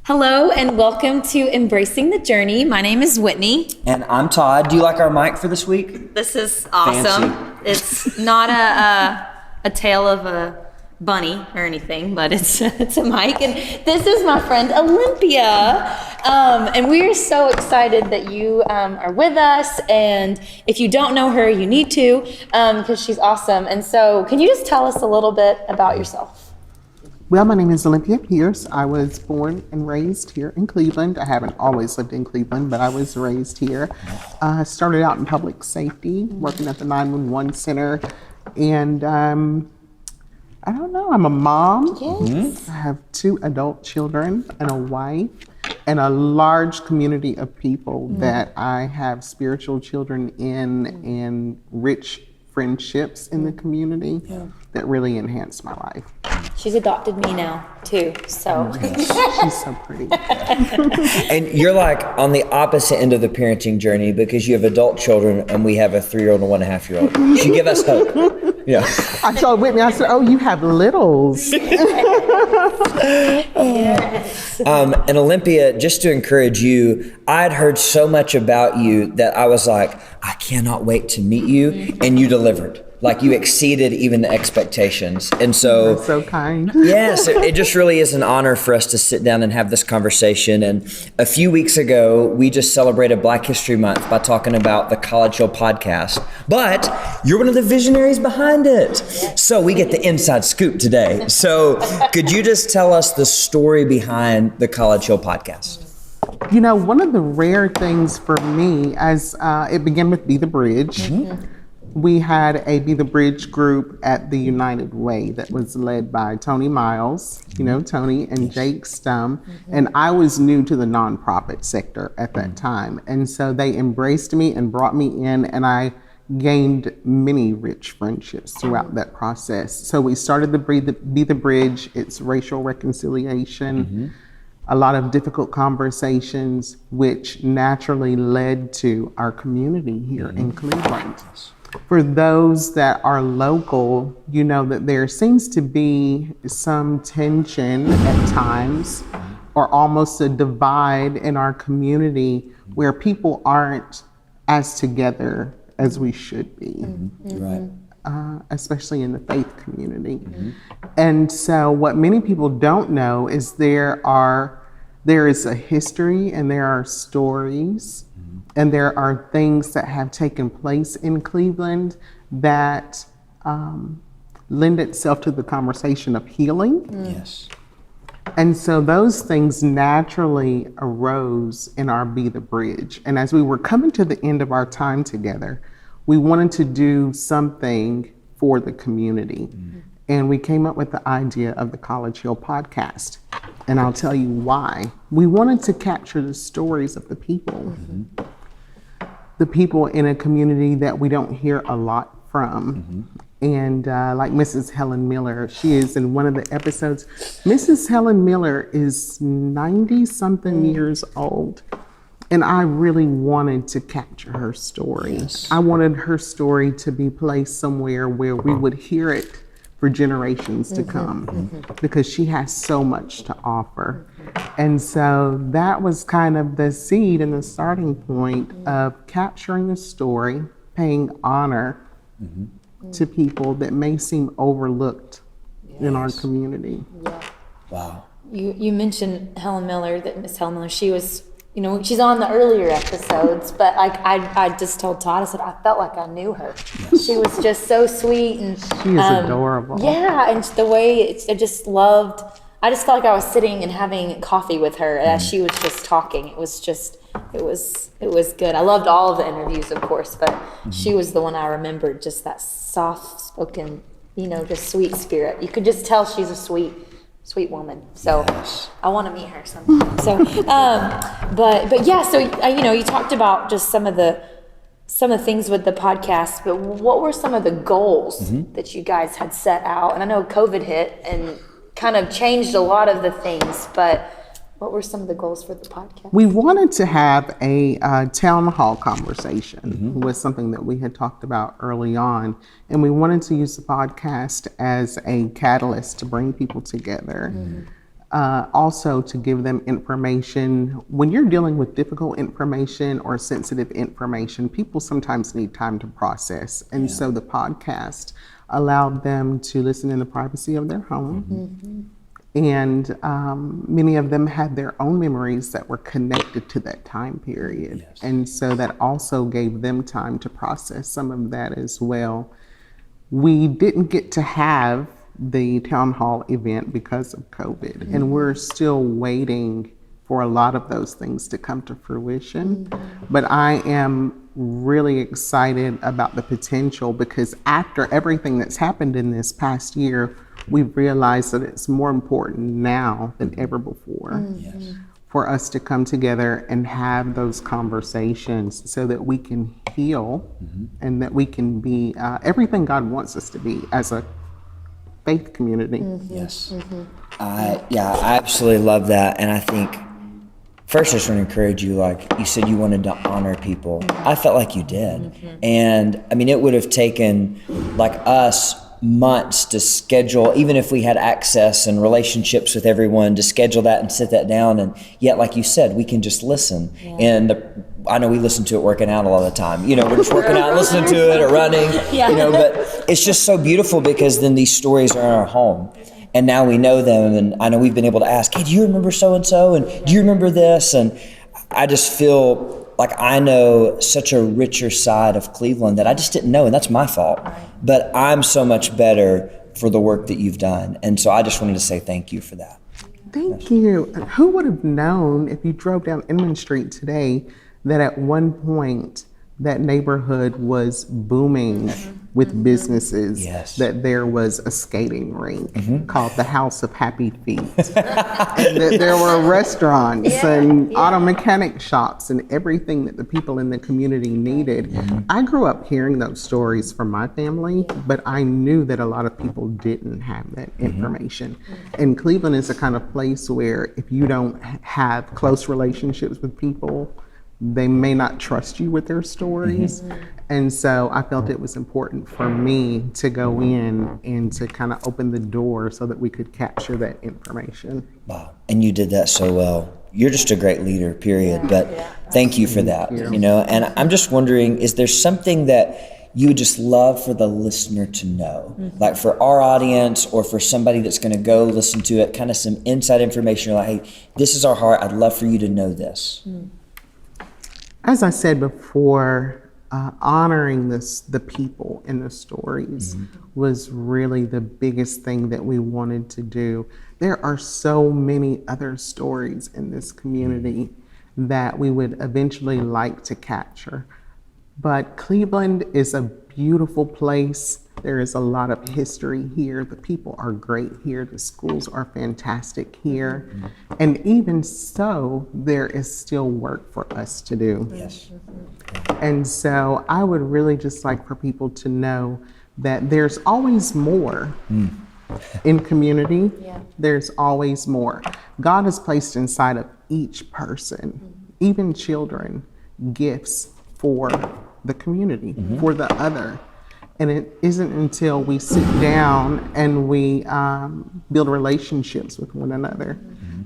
Hello and welcome to Embracing the Journey. My name is Whitney. And I'm Todd. Do you like our mic for this week? This is awesome. Fancy. It's not a tale of a bunny or anything, but it's a mic. And this is my friend Olympia. And we are so excited that you are with us. And if you don't know her, you need to, because she's awesome. And so can you just tell us a little bit about yourself? Well, my name is Olympia Pierce. I was born and raised here in Cleveland. I haven't always lived in Cleveland, but I was raised here. Started out in public safety, working at the 911 center. And I don't know, I'm a mom. Yes. I have 2 adult children and a wife and a large community of people that I have spiritual children in and rich friendships in the community that really enhanced my life. She's adopted me now, too, so. She's so pretty. And you're like on the opposite end of the parenting journey because you have adult children and we have a 3-year-old and a 1.5-year-old. You give us hope. Yeah. I told Whitney, I said, oh, you have littles. Yes. And Olympia, just to encourage you, I'd heard so much about you that I was like, I cannot wait to meet you. And you delivered. Like you exceeded even the expectations. And so, That's so kind. yes, it just really is an honor for us to sit down and have this conversation. And a few weeks ago, we just celebrated Black History Month by talking about the College Hill podcast. But you're one of the visionaries behind it. So we get the inside scoop today. So could you just tell us the story behind the College Hill podcast? You know, one of the rare things for me, as it began with Be the Bridge, we had a Be the Bridge group at the United Way that was led by Tony Miles, you know, Tony and Jake Stum. And I was new to the nonprofit sector at that time. And so they embraced me and brought me in, and I gained many rich friendships throughout that process. So we started the Be the Bridge. It's racial reconciliation, a lot of difficult conversations, which naturally led to our community here in Cleveland. For those that are local, you know that there seems to be some tension at times, or almost a divide in our community where people aren't as together as we should be. Right. Especially in the faith community. And so what many people don't know is there is a history and there are stories and there are things that have taken place in Cleveland that lend itself to the conversation of healing. Yes. And so those things naturally arose in our Be the Bridge. And as we were coming to the end of our time together, we wanted to do something for the community. And we came up with the idea of the College Hill podcast. And I'll tell you why. We wanted to capture the stories of the people. The people in a community that we don't hear a lot from. And like Mrs. Helen Miller, she is in one of the episodes. Mrs. Helen Miller is 90-something years old. And I really wanted to capture her story. Yes. I wanted her story to be placed somewhere where we would hear it for generations to come, because she has so much to offer. And so that was kind of the seed and the starting point of capturing the story, paying honor to people that may seem overlooked in our community. Wow. You mentioned Helen Miller, that Miss Helen Miller, she was, you know, she's on the earlier episodes, but like I just told Todd, I said, I felt like I knew her. She was just so sweet. And She is adorable. yeah, and the way I just felt like I was sitting and having coffee with her as she was just talking. It was good. I loved all of the interviews, of course, but she was the one I remembered, just that soft spoken, you know, just sweet spirit. You could just tell she's a sweet woman. So I want to meet her sometime. So, but yeah, so, you know, you talked about just some of the things with the podcast, but what were some of the goals that you guys had set out? And I know COVID hit and kind of changed a lot of the things, but what were some of the goals for the podcast? We wanted to have a town hall conversation was something that we had talked about early on. And we wanted to use the podcast as a catalyst to bring people together. Also to give them information. When you're dealing with difficult information or sensitive information, people sometimes need time to process. And so the podcast allowed them to listen in the privacy of their home. And many of them had their own memories that were connected to that time period. And so that also gave them time to process some of that as well. We didn't get to have the town hall event because of COVID, and we're still waiting for a lot of those things to come to fruition. But I am really excited about the potential, because after everything that's happened in this past year, we've realized that it's more important now than ever before for us to come together and have those conversations so that we can heal and that we can be everything God wants us to be as a faith community. Yes. I absolutely love that. And I think, first, I just want to encourage you, like you said, you wanted to honor people. I felt like you did. And I mean, it would have taken like us months to schedule, even if we had access and relationships with everyone, to schedule that and sit that down. And yet, like you said, we can just listen. And I know we listen to it working out a lot of the time. You know, we're just working out, listening to it, or running. You know, but it's just so beautiful, because then these stories are in our home. And now we know them. And I know we've been able to ask, hey, do you remember so-and-so? And do you remember this? And I just feel like I know such a richer side of Cleveland that I just didn't know, and that's my fault. But I'm so much better for the work that you've done. And so I just wanted to say thank you for that. Thank you. Who would have known, if you drove down Inman Street today, that at one point that neighborhood was booming with businesses, that there was a skating rink called the House of Happy Feet, and that there were restaurants and auto mechanic shops and everything that the people in the community needed. I grew up hearing those stories from my family, but I knew that a lot of people didn't have that information. And Cleveland is a kind of place where if you don't have close relationships with people, they may not trust you with their stories. And so I felt it was important for me to go in and to kind of open the door so that we could capture that information. Wow. And you did that so well. You're just a great leader, period. But thank you for that, you know. And I'm just wondering, is there something that you would just love for the listener to know? Like for our audience, or for somebody that's going to go listen to it, kind of some inside information. You're like, hey, this is our heart. I'd love for you to know this. As I said before, honoring the people in the stories was really the biggest thing that we wanted to do. There are so many other stories in this community that we would eventually like to capture. But Cleveland is a beautiful place. There is a lot of history here. The people are great here. The schools are fantastic here. And even so, there is still work for us to do. And so I would really just like for people to know that there's always more in community. There's always more. God has placed inside of each person, even children, gifts for the community, for the other. And it isn't until we sit down and we build relationships with one another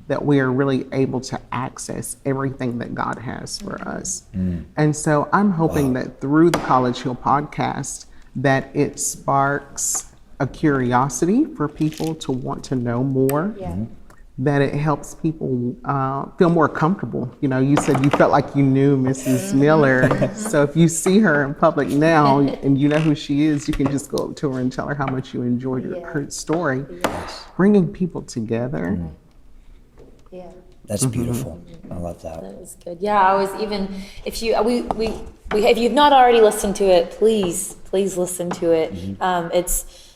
that we are really able to access everything that God has for us. And so I'm hoping that through the College Hill podcast, that it sparks a curiosity for people to want to know more, that it helps people feel more comfortable. You know, you said you felt like you knew Mrs. Miller. So if you see her in public now and you know who she is, you can just go up to her and tell her how much you enjoyed her story. Bringing people together. That's beautiful. I love that. That was good. Yeah, I was even, if you, if you've not already listened to it, please listen to it. It's,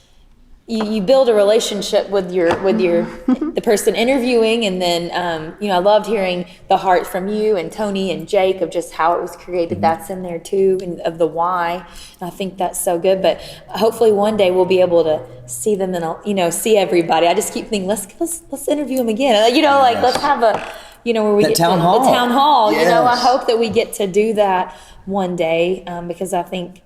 you build a relationship with the person interviewing, and then you know, I loved hearing the heart from you and Tony and Jake of just how it was created. That's in there too, and of the why. And I think that's so good. But hopefully one day we'll be able to see them and, you know, see everybody. I just keep thinking, let's interview them again. You know, like let's have a, you know, where we the get town to, hall. the town hall. You know, I hope that we get to do that one day, because I think.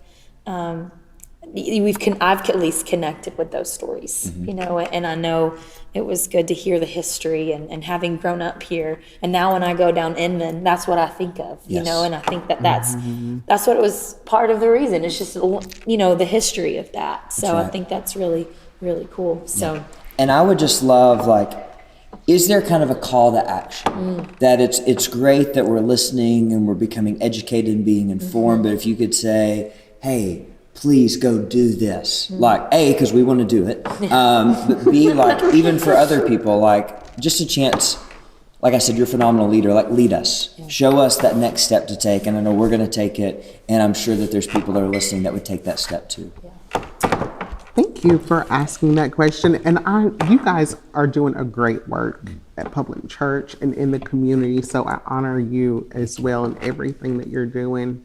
I've at least connected with those stories, you know, and I know it was good to hear the history and having grown up here. And now when I go down Inman, that's what I think of, you know, and I think that's what it was part of the reason. It's just, you know, the history of that. So I think that's really, really cool. So, and I would just love, like, is there kind of a call to action that it's great that we're listening and we're becoming educated and being informed, but if you could say, hey, please go do this. Like, A, because we want to do it. But B, like, even for other people, like, just a chance. Like I said, you're a phenomenal leader. Like, lead us. Show us that next step to take. And I know we're going to take it. And I'm sure that there's people that are listening that would take that step too. Thank you for asking that question. And you guys are doing a great work at Public Church and in the community. So I honor you as well in everything that you're doing.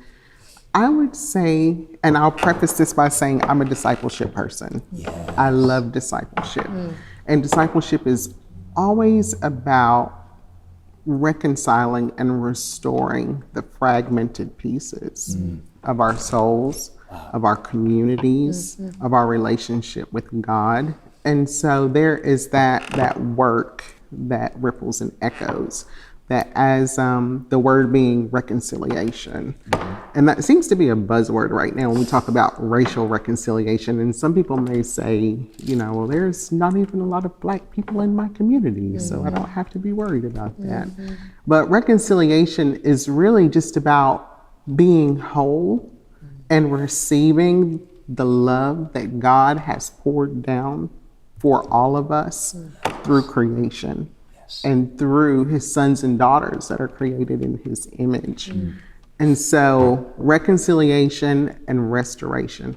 I would say, and I'll preface this by saying I'm a discipleship person. Yes. I love discipleship. And discipleship is always about reconciling and restoring the fragmented pieces of our souls, of our communities, of our relationship with God. And so there is that work that ripples and echoes, that as the word being reconciliation. And that seems to be a buzzword right now when we talk about racial reconciliation. And some people may say, you know, well, there's not even a lot of Black people in my community, so I don't have to be worried about that. But reconciliation is really just about being whole and receiving the love that God has poured down for all of us through creation. And through his sons and daughters that are created in his image. And so reconciliation and restoration.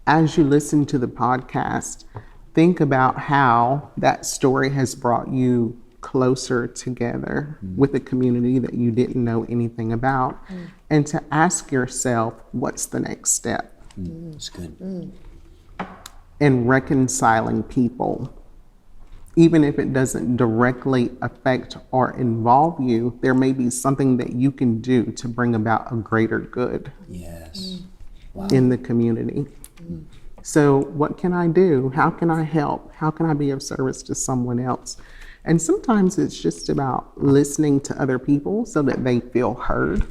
As you listen to the podcast, think about how that story has brought you closer together with a community that you didn't know anything about. And to ask yourself, what's the next step? That's good. In reconciling people. Even if it doesn't directly affect or involve you, there may be something that you can do to bring about a greater good in the community. So what can I do? How can I help? How can I be of service to someone else? And sometimes it's just about listening to other people so that they feel heard,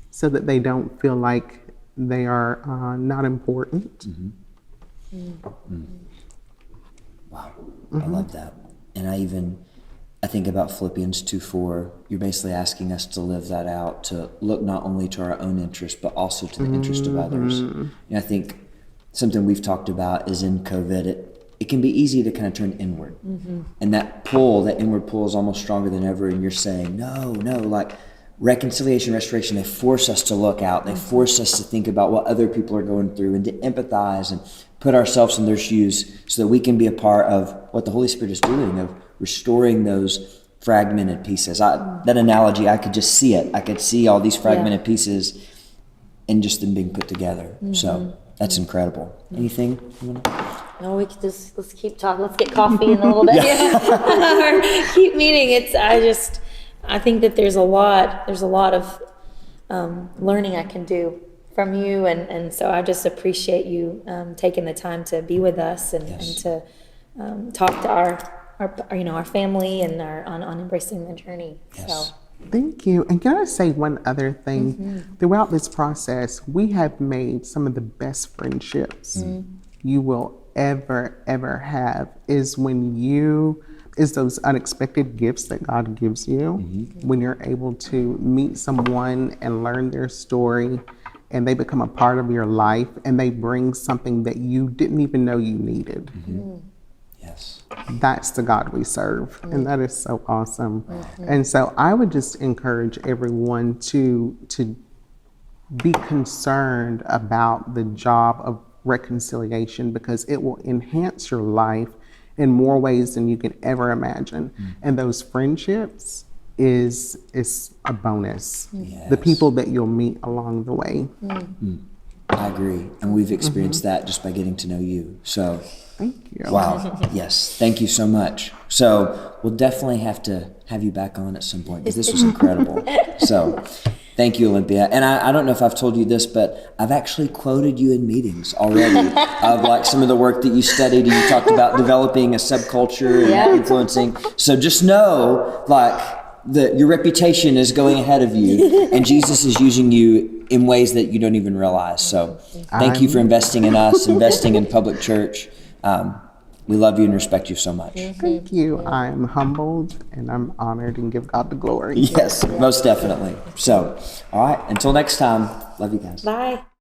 so that they don't feel like they are not important. Wow, I love that. And I think about Philippians 2:4. You're basically asking us to live that out, to look not only to our own interest, but also to the interest of others. And I think something we've talked about is in COVID, it can be easy to kind of turn inward. And that inward pull is almost stronger than ever. And you're saying, no, like reconciliation, restoration, they force us to look out. They force us to think about what other people are going through and to empathize and put ourselves in their shoes so that we can be a part of what the Holy Spirit is doing, of restoring those fragmented pieces. That analogy, I could just see it. I could see all these fragmented pieces and just them being put together. So that's incredible. Anything you want to? No, let's keep talking. Let's get coffee in a little bit. Or keep meeting. I think that there's a lot of learning I can do from you, and so I just appreciate you taking the time to be with us and to talk to our family and on embracing the journey. So Thank you. And can I say one other thing? Throughout this process, we have made some of the best friendships you will ever have is those unexpected gifts that God gives you when you're able to meet someone and learn their story and they become a part of your life and they bring something that you didn't even know you needed. Yes. That's the God we serve, and that is so awesome. And so I would just encourage everyone to be concerned about the job of reconciliation, because it will enhance your life in more ways than you can ever imagine. And those friendships is a bonus. Yes. The people that you'll meet along the way. I agree. And we've experienced that just by getting to know you. So thank you. Wow. Yes. Thank you so much. So we'll definitely have to have you back on at some point because this was incredible. So Thank you, Olympia. And I don't know if I've told you this, but I've actually quoted you in meetings already of like some of the work that you studied, and you talked about developing a subculture and influencing. So just know, like, your reputation is going ahead of you, and Jesus is using you in ways that you don't even realize. So thank you for investing in us, investing in public church. We love you and respect you so much. Thank you. I am humbled and I'm honored and give God the glory. Yes, most definitely. So, all right, until next time, love you guys. Bye.